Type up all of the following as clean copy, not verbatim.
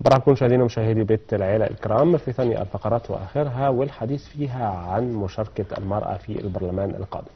برحب بكم مشاهدينا ومشاهدي بيت العيلة الكرام في ثاني الفقرات وآخرها، والحديث فيها عن مشاركة المرأة في البرلمان القادم.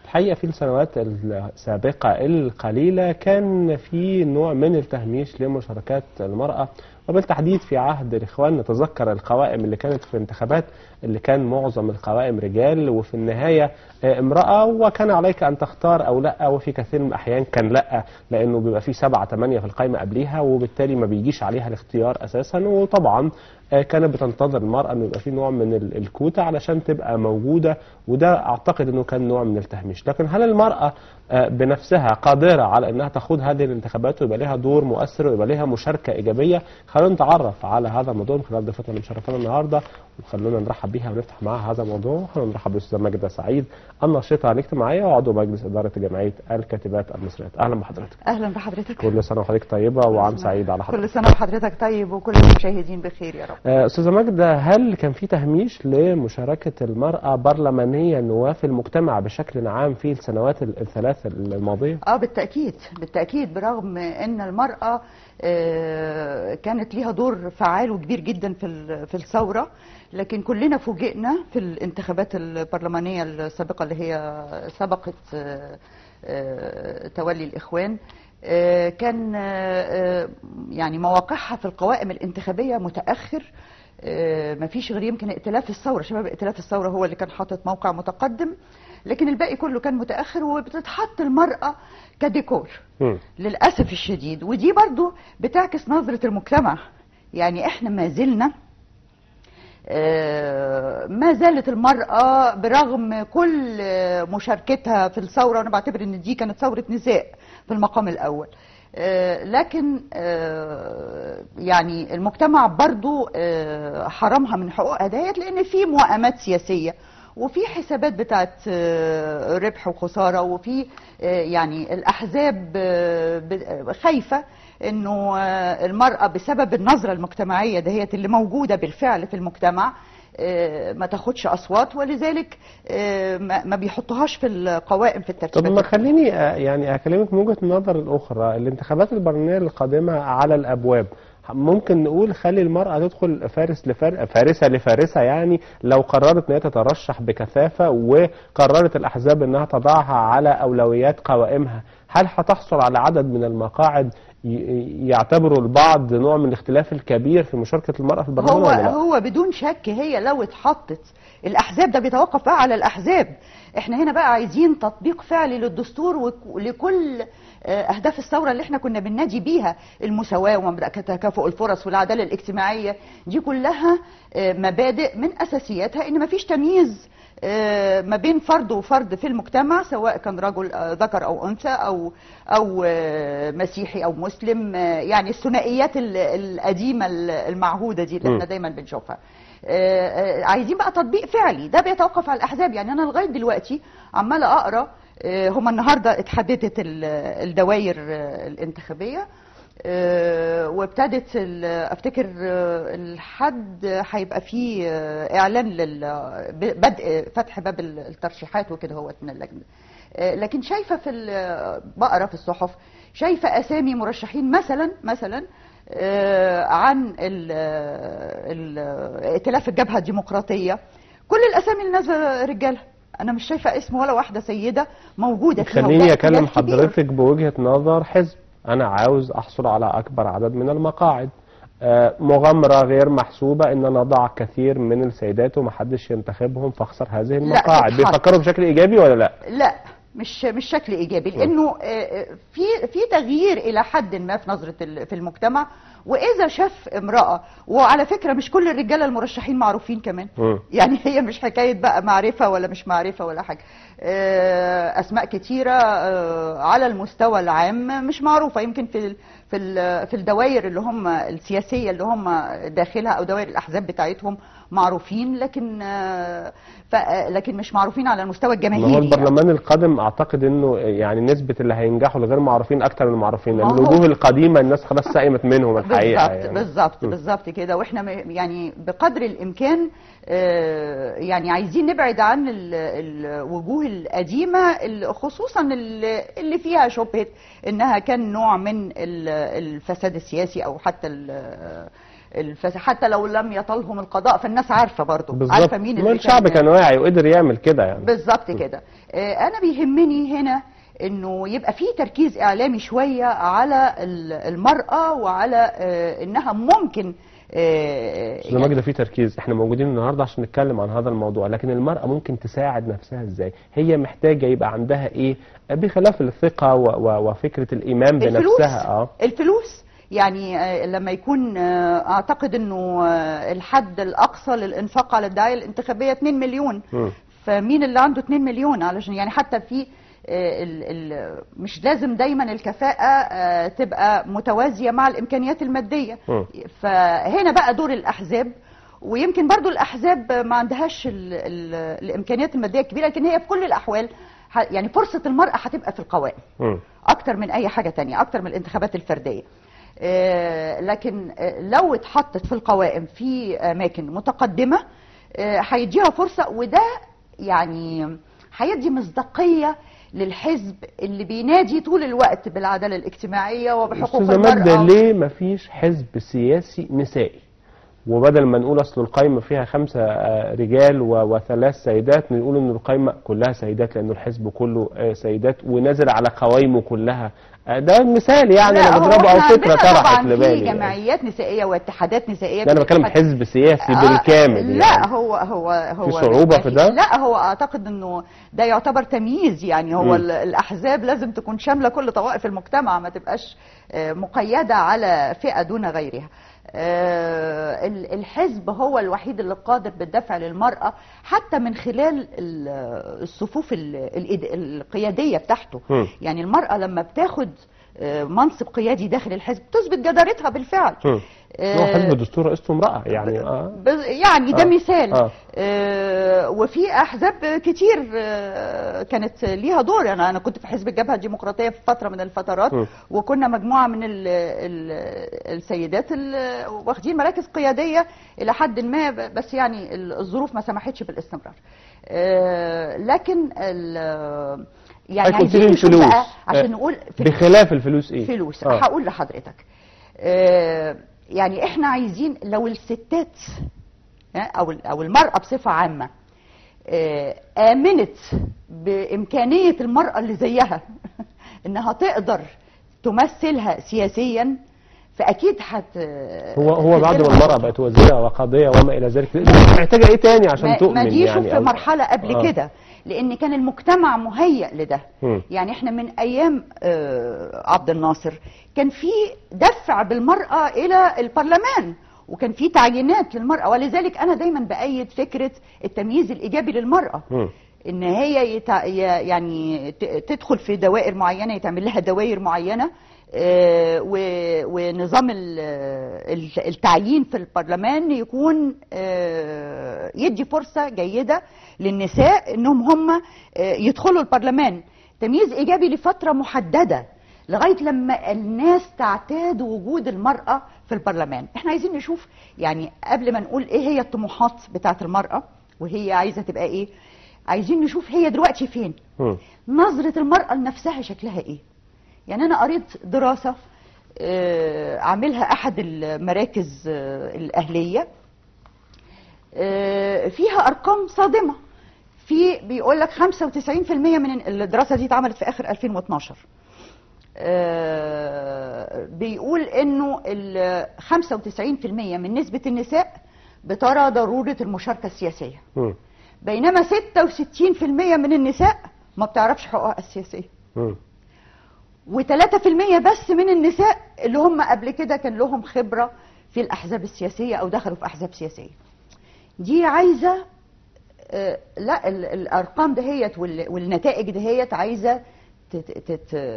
الحقيقة في السنوات السابقة القليلة كان في نوع من التهميش لمشاركات المرأة، وبالتحديد في عهد الإخوان. نتذكر القوائم اللي كانت في الانتخابات اللي كان معظم القوائم رجال، وفي النهاية امرأة، وكان عليك أن تختار أو لا، وفي كثير من الأحيان كان لا، لأنه بيبقى في 7-8 في القائمة قبليها، وبالتالي ما بيجيش عليها الاختيار أساسا. وطبعا كانت بتنتظر المرأة أنه يبقى في نوع من الكوتا علشان تبقى موجودة، وده أعتقد أنه كان نوع من التهميش. لكن هل المرأة بنفسها قادرة على أنها تخوض هذه الانتخابات ويبقى لها دور مؤثر ويبقى لها مشاركة إيجابية؟ خلونا نتعرف على هذا الموضوع من خلال ضيفتنا اللي مشرفانا النهارده، وخلونا نرحب بيها ونفتح معاها هذا الموضوع. خلونا نرحب بالأستاذة ماجدة سعيد، الناشطة الاجتماعية وعضو مجلس إدارة جمعية الكاتبات المصريات. أهلا بحضرتك. أهلا بحضرتك. كل سنة وحضرتك طيبة وعام سعيد على حضرتك. كل سنة وحضرتك طيب وكل المشاهدين بخير يا رب. أستاذة ماجدة، هل كان في تهميش لمشاركة المرأة برلمانيا وفي المجتمع بشكل عام في السنوات الثلاث الماضية؟ بالتأكيد برغم أن المرأة كانت ليها دور فعال وكبير جدا في الثورة، لكن كلنا فوجئنا في الانتخابات البرلمانية السابقة اللي هي سبقت تولي الإخوان. كان يعني مواقعها في القوائم الانتخابية متأخر. ما فيش غير يمكن ائتلاف الثورة، شباب ائتلاف الثورة هو اللي كان حاطط موقع متقدم، لكن الباقي كله كان متأخر، وبتتحط المرأة كديكور للأسف الشديد. ودي برضو بتعكس نظرة المجتمع. يعني احنا ما زالت المرأة برغم كل مشاركتها في الثورة، وأنا بعتبر أن دي كانت ثورة نساء في المقام الأول، لكن يعني المجتمع برضو حرمها من حقوقها ديت، لأن في موائمات سياسية وفي حسابات بتاعت ربح وخسارة، وفي يعني الأحزاب خايفة انه المرأة بسبب النظرة المجتمعية دهيت اللي موجودة بالفعل في المجتمع ما تاخدش اصوات، ولذلك ما بيحطوهاش في القوائم في الترتيبات. طب ما خليني يعني اكلمك من وجهة النظر الاخرى. الانتخابات البرلمانية القادمة على الابواب، ممكن نقول خلي المرأة تدخل فارسة لفارسة، يعني لو قررت انها تترشح بكثافة وقررت الاحزاب انها تضعها على اولويات قوائمها، هل هتحصل على عدد من المقاعد يعتبروا البعض نوع من الاختلاف الكبير في مشاركة المرأة في البرلمان ولا لا؟ هو بدون شك هي لو اتحطت الأحزاب، ده بيتوقف بقى على الأحزاب. احنا هنا بقى عايزين تطبيق فعلي للدستور ولكل أهداف الثورة اللي احنا كنا بننادي بيها، المساواة وتكافؤ الفرص والعدالة الاجتماعية. دي كلها مبادئ من أساسياتها إن مفيش تمييز ما بين فرد وفرد في المجتمع، سواء كان رجل ذكر أو أنثى أو مسيحي أو مسلم، يعني الثنائيات القديمة المعهودة دي اللي احنا دايما بنشوفها. عايزين بقى تطبيق فعلي، ده بيتوقف على الأحزاب. يعني أنا لغاية دلوقتي عمالة أقرأ، هما النهاردة اتحددت الدوائر الانتخابية، وابتدت افتكر الحد هيبقى فيه اعلان بدء فتح باب الترشيحات وكده هو من اللجنه. لكن شايفه بقرا في الصحف، شايفه اسامي مرشحين مثلا عن ائتلاف الجبهه الديمقراطيه، كل الاسامي اللي نازله رجاله. انا مش شايفه اسم ولا واحده سيده موجوده فيها. خليني اكلم حضرتك بوجهه نظر حزب. أنا عاوز أحصل على أكبر عدد من المقاعد، مغامرة غير محسوبة إن أنا أضع كثير من السيدات ومحدش ينتخبهم فأخسر هذه المقاعد. بيفكروا بشكل إيجابي ولا لا؟ لا، مش شكل إيجابي، لأنه في تغيير إلى حد ما في نظرة في المجتمع. وإذا شاف امرأة، وعلى فكرة مش كل الرجالة المرشحين معروفين كمان، يعني هي مش حكاية بقى معرفة ولا مش معرفة ولا حاجة. أسماء كتيرة على المستوى العام مش معروفة، يمكن في الدوائر اللي هم السياسية اللي هم داخلها أو دوائر الأحزاب بتاعتهم معروفين، لكن مش معروفين على المستوى الجماهيري. هو البرلمان القادم أعتقد إنه يعني نسبة اللي هينجحوا الغير معروفين أكتر من المعروفين، لأن الوجوه القديمة الناس خلاص سئمت منهم الحقيقة. بالظبط كده. واحنا يعني بقدر الإمكان يعني عايزين نبعد عن الوجوه القديمة، خصوصا اللي فيها شبهة انها كان نوع من الفساد السياسي او حتى حتى لو لم يطلهم القضاء فالناس عارفه برضه، عارفه مين اللي الشعب كان واعي وقدر يعمل كده يعني. بالظبط كده. انا بيهمني هنا انه يبقى في تركيز اعلامي شويه على المراه وعلى انها ممكن استاذ ماجدة في تركيز. احنا موجودين النهارده عشان نتكلم عن هذا الموضوع، لكن المرأة ممكن تساعد نفسها ازاي؟ هي محتاجة يبقى عندها ايه بخلاف الثقة وفكرة الإيمان بنفسها؟ الفلوس يعني لما يكون اعتقد انه الحد الأقصى للإنفاق على الدعاية الانتخابية 2 مليون. فمين اللي عنده 2 مليون؟ علشان يعني حتى في مش لازم دايما الكفاءة تبقى متوازية مع الإمكانيات المادية. فهنا بقى دور الأحزاب، ويمكن برضو الأحزاب ما عندهاش الإمكانيات المادية الكبيرة، لكن هي في كل الأحوال يعني فرصة المرأة هتبقى في القوائم أكتر من أي حاجة تانية، أكتر من الانتخابات الفردية. لكن لو اتحطت في القوائم في أماكن متقدمة هيديها فرصة، وده يعني هيدي مصداقية للحزب اللي بينادي طول الوقت بالعدالة الاجتماعية وبحقوق المرأة. ليه مفيش حزب سياسي نسائي؟ وبدل ما نقول اصل القائمة فيها 5 رجال و3 سيدات، نقول ان القائمة كلها سيدات لانه الحزب كله سيدات ونزل على قوائمه كلها. ده مثال يعني انا بضربه او فكرة طرحت لبالي. في جمعيات نسائية واتحادات نسائية. انا بتكلم حزب سياسي بالكامل. لا يعني. هو في صعوبة في ده؟ لا، هو اعتقد انه ده يعتبر تمييز. يعني هو الاحزاب لازم تكون شاملة كل طوائف المجتمع، ما تبقاش مقيدة على فئة دون غيرها. الحزب هو الوحيد اللي قادر بالدفع للمرأة حتى من خلال الصفوف القيادية بتاعته. يعني المرأة لما بتاخد منصب قيادي داخل الحزب تثبت جدارتها بالفعل. هو حزب دستور رئيسته امرأة يعني يعني ده مثال. وفي احزاب كتير كانت ليها دور. انا كنت في حزب الجبهة الديمقراطية في فترة من الفترات، وكنا مجموعة من السيدات واخدين مراكز قيادية الى حد ما، بس يعني الظروف ما سمحتش بالاستمرار. لكن يعني عايزين نشوف بقى عشان نقول بخلاف الفلوس ايه؟ فلوس. هقول لحضرتك يعني احنا عايزين لو الستات او المرأة بصفة عامة آمنت بإمكانية المرأة اللي زيها انها تقدر تمثلها سياسيا، فاكيد هو بعد ما المرأة بقت وزيرة وقاضية وما الى ذلك محتاجة ايه تاني عشان تؤمن؟ ما دي يعني في مرحلة قبل كده، لان كان المجتمع مهيأ لده. يعني احنا من ايام عبد الناصر كان في دفع بالمرأة الى البرلمان، وكان في تعيينات للمرأة، ولذلك انا دايما بأيد فكرة التمييز الايجابي للمرأة. ان هي يعني تدخل في دوائر معينة، يتعمل لها دوائر معينة، ونظام التعيين في البرلمان يكون يدي فرصة جيدة للنساء انهم هم يدخلوا البرلمان. تمييز ايجابي لفترة محددة لغاية لما الناس تعتاد وجود المرأة في البرلمان. احنا عايزين نشوف يعني قبل ما نقول ايه هي الطموحات بتاعت المرأة وهي عايزة تبقى ايه، عايزين نشوف هي دلوقتي فين. نظرة المرأة لنفسها شكلها ايه. يعني أنا قريت دراسة عاملها أحد المراكز الأهلية فيها أرقام صادمة. بيقول لك 95% من الدراسة دي اتعملت في آخر 2012. بيقول إنه 95% من نسبة النساء بترى ضرورة المشاركة السياسية، بينما 66% من النساء ما بتعرفش حقوقها السياسية. و3% بس من النساء اللي هم قبل كده كان لهم خبرة في الأحزاب السياسية أو دخلوا في أحزاب سياسية. دي عايزة لا الأرقام دهيت والنتائج دهيت عايزة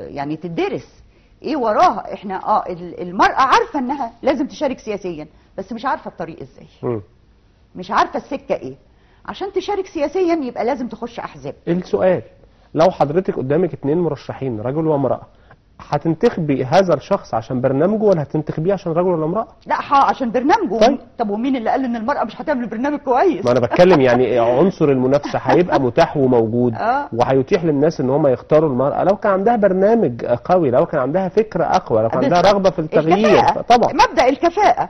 يعني تدرس إيه وراها. إحنا المرأة عارفة إنها لازم تشارك سياسيا، بس مش عارفة الطريق إزاي، مش عارفة السكة إيه. عشان تشارك سياسيا يبقى لازم تخش أحزاب. السؤال لو حضرتك قدامك 2 مرشحين رجل وامرأة، هتنتخبي هذا الشخص عشان برنامجه ولا هتنتخبيه عشان رجل ولا امرأة؟ لا عشان برنامجه. طيب. طب ومين اللي قال ان المرأة مش هتعمل برنامج كويس؟ ما انا بتكلم يعني عنصر المنافسة هيبقى متاح وموجود وهيتيح للناس ان هم يختاروا المرأة لو كان عندها برنامج قوي، لو كان عندها فكرة اقوى، لو كان عندها رغبة في التغيير. طبعا مبدأ الكفاءة.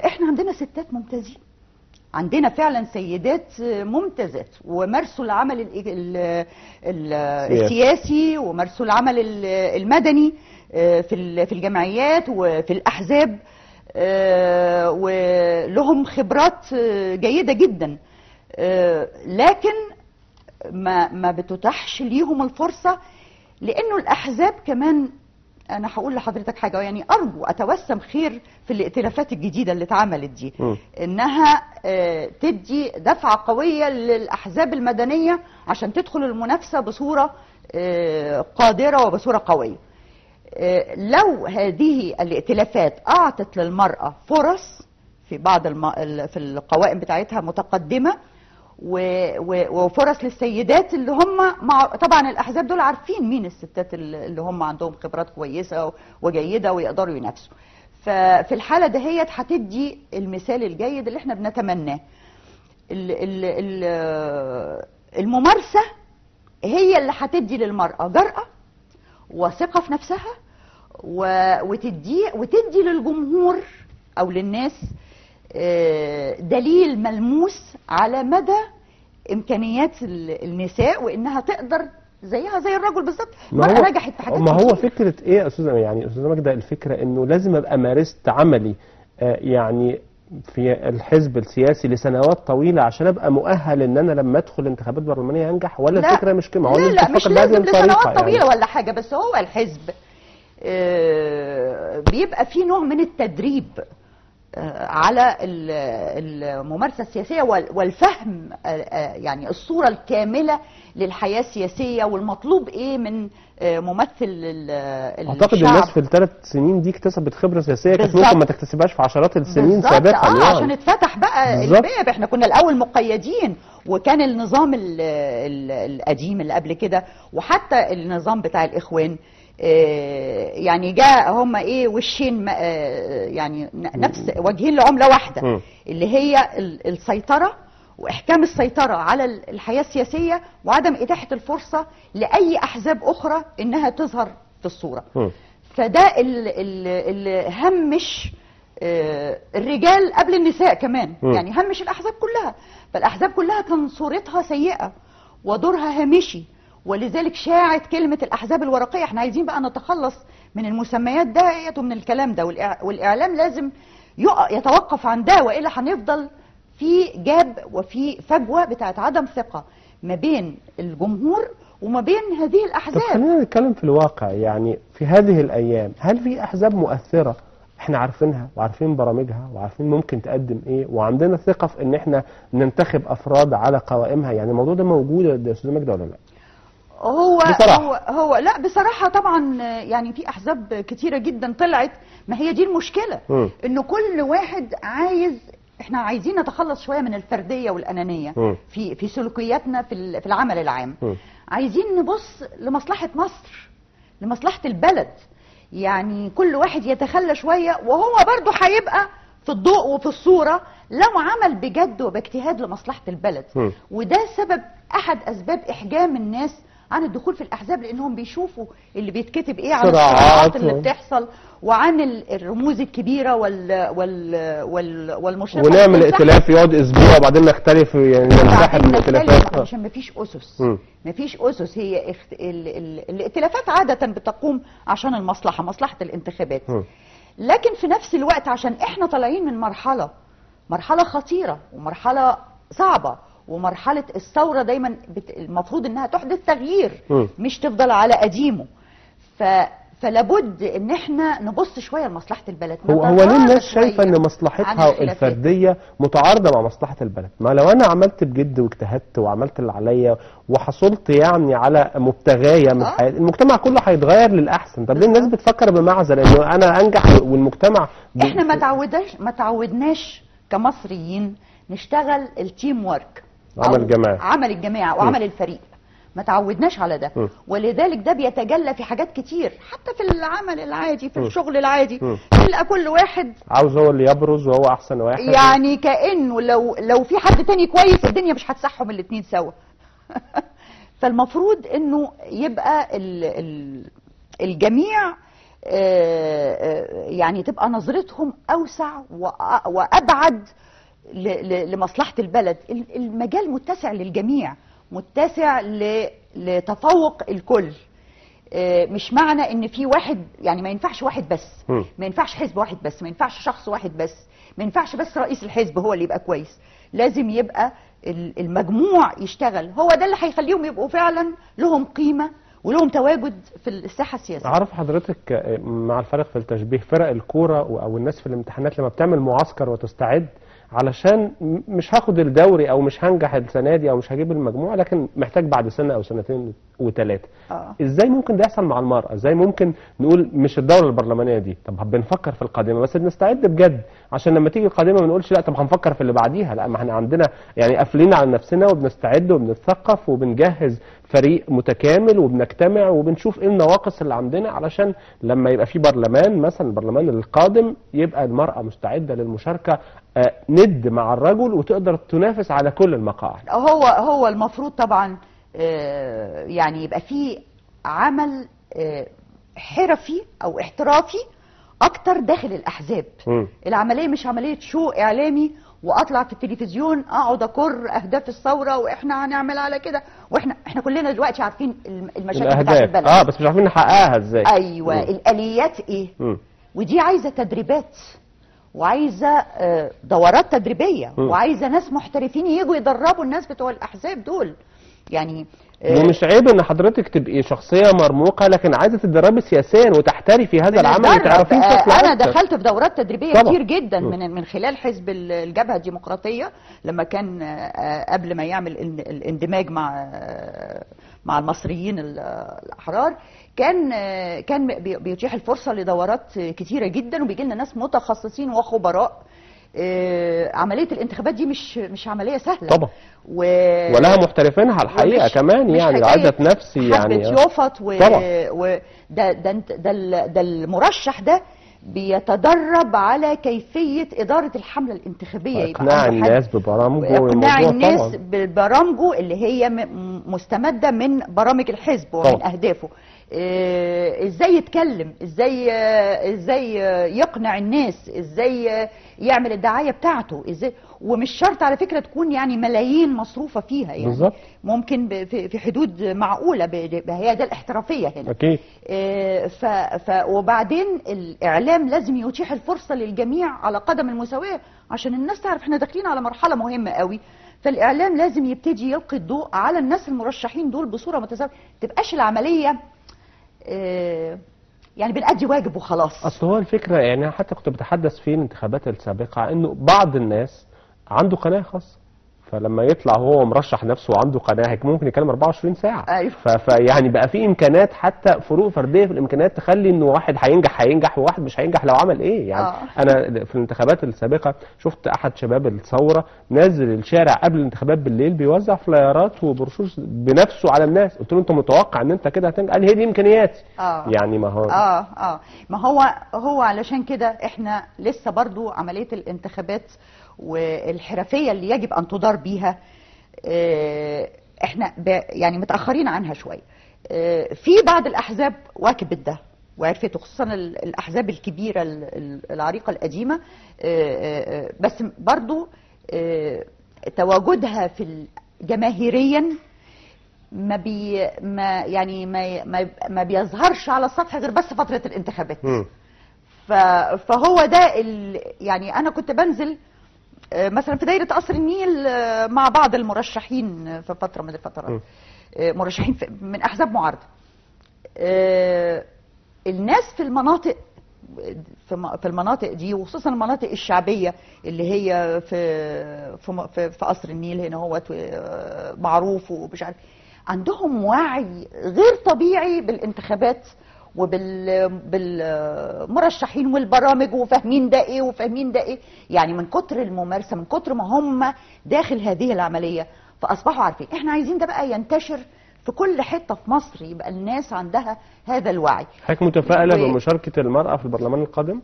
احنا عندنا ستات ممتازين، عندنا فعلا سيدات ممتازات ومارسوا العمل السياسي ومارسوا العمل المدني في الجمعيات وفي الأحزاب، ولهم خبرات جيدة جدا، لكن ما بتتاحش ليهم الفرصة، لأنه الأحزاب كمان. أنا هقول لحضرتك حاجة، يعني أرجو أتوسم خير في الائتلافات الجديدة اللي اتعملت دي، إنها تدي دفعة قوية للأحزاب المدنية عشان تدخل المنافسة بصورة قادرة وبصورة قوية. لو هذه الائتلافات أعطت للمرأة فرص في بعض في القوائم بتاعتها متقدمة، وفرص للسيدات اللي هم طبعا الأحزاب دول عارفين مين الستات اللي هم عندهم خبرات كويسة وجيدة ويقدروا ينافسوا، ففي الحالة دهيت هتدي المثال الجيد اللي احنا بنتمناه. الممارسة هي اللي هتدي للمرأة جرأة وثقة في نفسها، وتدي للجمهور أو للناس دليل ملموس على مدى إمكانيات النساء، وإنها تقدر زيها زي الرجل بالظبط. المرأة نجحت في حاجات ما كتير. هو فكرة إيه يا أستاذة، يعني أستاذة ماجدة، الفكرة إنه لازم أبقى مارست عملي يعني في الحزب السياسي لسنوات طويلة عشان أبقى مؤهل إن أنا لما أدخل انتخابات برلمانية أنجح، ولا لا الفكرة مش كده؟ لا مش لازم لسنوات طويلة يعني. ولا حاجة، بس هو الحزب بيبقى فيه نوع من التدريب على الممارسة السياسية والفهم، يعني الصورة الكاملة للحياة السياسية والمطلوب ايه من ممثل الشعب. اعتقد الناس في ال3 سنين دي اكتسبت خبرة سياسية كانت ممكن ما تكتسبهاش في عشرات السنين سابقا يعني. عشان اتفتح بقى الباب. احنا كنا الاول مقيدين، وكان النظام القديم اللي قبل كده وحتى النظام بتاع الاخوان يعني جاء هم ايه وشين، يعني نفس وجهين لعملة واحدة، اللي هي السيطرة واحكام السيطرة على الحياة السياسية وعدم اتاحة الفرصة لاي احزاب اخرى انها تظهر في الصورة. فده اللي همش الرجال قبل النساء كمان، يعني همش الاحزاب كلها. فالاحزاب كلها كان صورتها سيئة ودورها هامشي، ولذلك شاعت كلمة الأحزاب الورقية. احنا عايزين بقى نتخلص من المسميات دهيت ومن الكلام ده، والإعلام لازم يتوقف عن ده، وإلا هنفضل في جاب وفي فجوة بتاعت عدم ثقة ما بين الجمهور وما بين هذه الأحزاب. طب خلينا نتكلم في الواقع، يعني في هذه الأيام هل في أحزاب مؤثرة احنا عارفينها وعارفين برامجها وعارفين ممكن تقدم ايه وعندنا ثقة في ان احنا ننتخب أفراد على قوائمها؟ يعني الموضوع ده موجود يا أستاذ ماجدة ولا لا؟ هو لا بصراحة طبعا، يعني في أحزاب كتيرة جدا طلعت. ما هي دي المشكلة، إنه كل واحد احنا عايزين نتخلص شوية من الفردية والأنانية في سلوكياتنا في العمل العام. عايزين نبص لمصلحة مصر، لمصلحة البلد. يعني كل واحد يتخلى شوية، وهو برضو هيبقى في الضوء وفي الصورة لو عمل بجد وباجتهاد لمصلحة البلد. وده سبب أحد أسباب إحجام الناس عن الدخول في الأحزاب، لأنهم بيشوفوا اللي بيتكتب إيه عن الصراعات اللي بتحصل وعن الرموز الكبيرة والمشرفة. ونعمل ائتلاف يقعد أسبوع وبعدين نختلف، يعني ننسحب من الائتلافات عشان مفيش أسس. مفيش أسس. هي الائتلافات عادة بتقوم عشان المصلحة، مصلحة الانتخابات. لكن في نفس الوقت عشان احنا طالعين من مرحلة خطيرة ومرحلة صعبة، ومرحلة الثورة دايما المفروض انها تحدث تغيير، مش تفضل على قديمه. فلابد ان احنا نبص شوية لمصلحة البلد. هو ليه الناس شايفة ان مصلحتها الفردية متعارضة مع مصلحة البلد؟ ما لو انا عملت بجد واجتهدت وعملت اللي عليا وحصلت يعني على مبتغاية من حياتي، المجتمع كله هيتغير للأحسن. طب ليه الناس بتفكر بمعزل انه انا انجح والمجتمع احنا ما تعودناش كمصريين نشتغل التيم وارك، عمل الجماعة وعمل الفريق. ما تعودناش على ده، ولذلك ده بيتجلى في حاجات كتير، حتى في العمل العادي، في الشغل العادي. تلقى كل واحد عاوز هو اللي يبرز وهو احسن واحد، يعني كأنه لو في حد تاني كويس الدنيا مش هتسحهم الاتنين سوا. فالمفروض انه يبقى الجميع يعني تبقى نظرتهم اوسع وابعد لمصلحة البلد. المجال متسع للجميع، متسع لتفوق الكل. مش معنى ان في واحد، يعني ما ينفعش واحد بس، ما ينفعش حزب واحد بس، ما ينفعش شخص واحد بس، ما ينفعش بس رئيس الحزب هو اللي يبقى كويس. لازم يبقى المجموع يشتغل، هو ده اللي هيخليهم يبقوا فعلا لهم قيمة ولهم تواجد في الساحة السياسية. عارف حضرتك مع الفرق في التشبيه، فرق الكورة او الناس في الامتحانات لما بتعمل معسكر وتستعد علشان مش هاخد الدوري او مش هنجح السنه دي او مش هجيب المجموع، لكن محتاج بعد سنه او سنتين وثلاثه. ازاي ممكن ده يحصل مع المراه؟ ازاي ممكن نقول مش الدوره البرلمانيه دي، طب بنفكر في القادمه بس نستعد بجد، عشان لما تيجي القادمه ما نقولش لا طب هنفكر في اللي بعديها، لا ما احنا عندنا يعني قافلين على نفسنا وبنستعد وبنتثقف وبنجهز فريق متكامل وبنجتمع وبنشوف ايه النواقص اللي عندنا علشان لما يبقى في برلمان مثلا البرلمان القادم يبقى المرأة مستعدة للمشاركة ند مع الرجل وتقدر تنافس على كل المقاعد. هو المفروض طبعا يعني يبقى في عمل حرفي او احترافي اكتر داخل الاحزاب. العملية مش عملية شو اعلامي واطلع في التلفزيون اقعد اكر اهداف الثوره واحنا هنعمل على كده، واحنا كلنا دلوقتي عارفين المشاكل بتاعت البلد، بس مش عارفين نحققها ازاي. ايوه الاليات ايه. ودي عايزه تدريبات وعايزه دورات تدريبيه وعايزه ناس محترفين يجوا يدربوا الناس بتوع الاحزاب دول. يعني ومش عيب ان حضرتك تبقي شخصيه مرموقه لكن عايزه تدربي سياسيا وتحترفي هذا العمل وتعرفيه بشكل انا دخلت في دورات تدريبيه طبعا كتير جدا من خلال حزب الجبهه الديمقراطيه لما كان قبل ما يعمل الاندماج مع المصريين الاحرار. كان بيتيح الفرصه لدورات كتيره جدا وبيجي لنا ناس متخصصين وخبراء. عملية الانتخابات دي مش عملية سهلة طبعا ولها محترفينها الحقيقة كمان، يعني عايزة نفسي يعني يوفط ده المرشح ده بيتدرب على كيفية إدارة الحملة الانتخابية، إقناع الناس ببرامجه، إقناع الناس ببرامجه اللي هي مستمدة من برامج الحزب ومن أهدافه. ازاي يتكلم، ازاي يقنع الناس، ازاي يعمل الدعايه بتاعته، ازاي. ومش شرط على فكره تكون يعني ملايين مصروفه فيها، يعني بالزبط. ممكن في حدود معقوله، هي ده الاحترافيه هنا اكيد. وبعدين الاعلام لازم يتيح الفرصه للجميع على قدم المساواه عشان الناس تعرف احنا داخلين على مرحله مهمه قوي. فالاعلام لازم يبتدي يلقي الضوء على الناس المرشحين دول بصوره متساويه، تبقاش العمليه يعني بنأدي واجب وخلاص. اصل هو الفكره يعني حتى كنت بتحدث في الانتخابات السابقه انه بعض الناس عنده قناه خاصه، فلما يطلع هو مرشح نفسه وعنده قناه ممكن يتكلم 24 ساعه. أيوة. فيعني بقى في امكانات، حتى فروق فرديه في الامكانيات تخلي انه واحد هينجح وواحد مش هينجح لو عمل ايه يعني. انا في الانتخابات السابقه شفت احد شباب الثوره نازل الشارع قبل الانتخابات بالليل بيوزع فلايرات وبروشور بنفسه على الناس. قلت له انت متوقع ان انت كده هتنجح؟ قال لي هي دي امكانياتي. يعني ما هو ما هو علشان كده احنا لسه برضو عمليه الانتخابات والحرفية اللي يجب أن تدار بيها احنا يعني متأخرين عنها شوية. في بعض الأحزاب واكبت ده وعرفته، خصوصا الأحزاب الكبيرة العريقة القديمة، بس برضو تواجدها في جماهيريا ما بيظهرش على السطح غير بس فترة الانتخابات. فهو ده يعني أنا كنت بنزل مثلا في دايرة قصر النيل مع بعض المرشحين في فترة من الفترات، مرشحين من أحزاب معارضة. الناس في المناطق دي وخصوصا المناطق الشعبية اللي هي في قصر النيل هنا هو معروف ومش عارف، عندهم وعي غير طبيعي بالانتخابات وبالمرشحين والبرامج، وفاهمين ده ايه وفاهمين ده ايه، يعني من كتر الممارسه، من كتر ما هم داخل هذه العمليه فاصبحوا عارفين. احنا عايزين ده بقى ينتشر في كل حته في مصر، يبقى الناس عندها هذا الوعي. حضرتك متفائله بمشاركه المراه في البرلمان القادم؟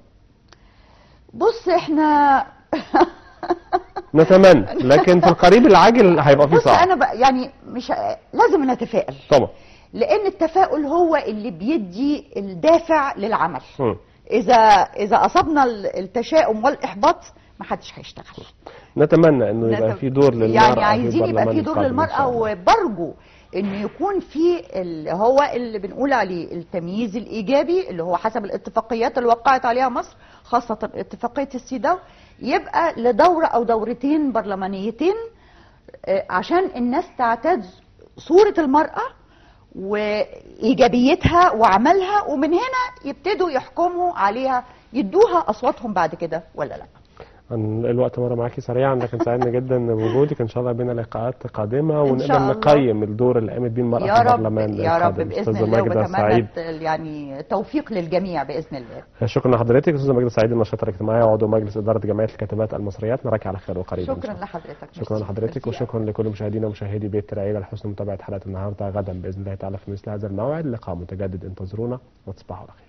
بص احنا نتمنى، لكن في القريب العاجل هيبقى في صعب. بص انا يعني مش لازم نتفائل طبعا. لان التفاؤل هو اللي بيدي الدافع للعمل. اذا اصبنا التشاؤم والاحباط ما حدش هيشتغل. نتمنى انه يبقى في دور للمرأة، يعني عايزين يبقى في دور للمرأة، وبرجو انه يكون في اللي بنقول عليه التمييز الايجابي، اللي هو حسب الاتفاقيات اللي وقعت عليها مصر، خاصة اتفاقية السيداو، يبقى لدورة او دورتين برلمانيتين عشان الناس تعتاد صورة المرأة وايجابيتها وعملها، ومن هنا يبتدوا يحكموا عليها، يدوها اصواتهم بعد كده ولا لا. الوقت مر معاكي سريعا، لكن سعدنا جدا بوجودك. ان شاء الله بينا لقاءات قادمه ونقدر نقيم الدور اللي قامت بيه المراه في البرلمان يا رب باذن الله، وبتمنى يعني توفيق للجميع باذن الله. شكرا لحضرتك استاذه ماجده سعيد، النشطه الاجتماعيه وعضو مجلس اداره جمعيه الكاتبات المصريات. نراك على خير وقريب. شكرا لحضرتك. شكرا لحضرتك، وشكرا لكل مشاهدينا ومشاهدي بيت العيله لحسن متابعه حلقه النهارده. غدا باذن الله تعالى في مثل هذا الموعد لقاء متجدد، انتظرونا وتصبحوا على خير.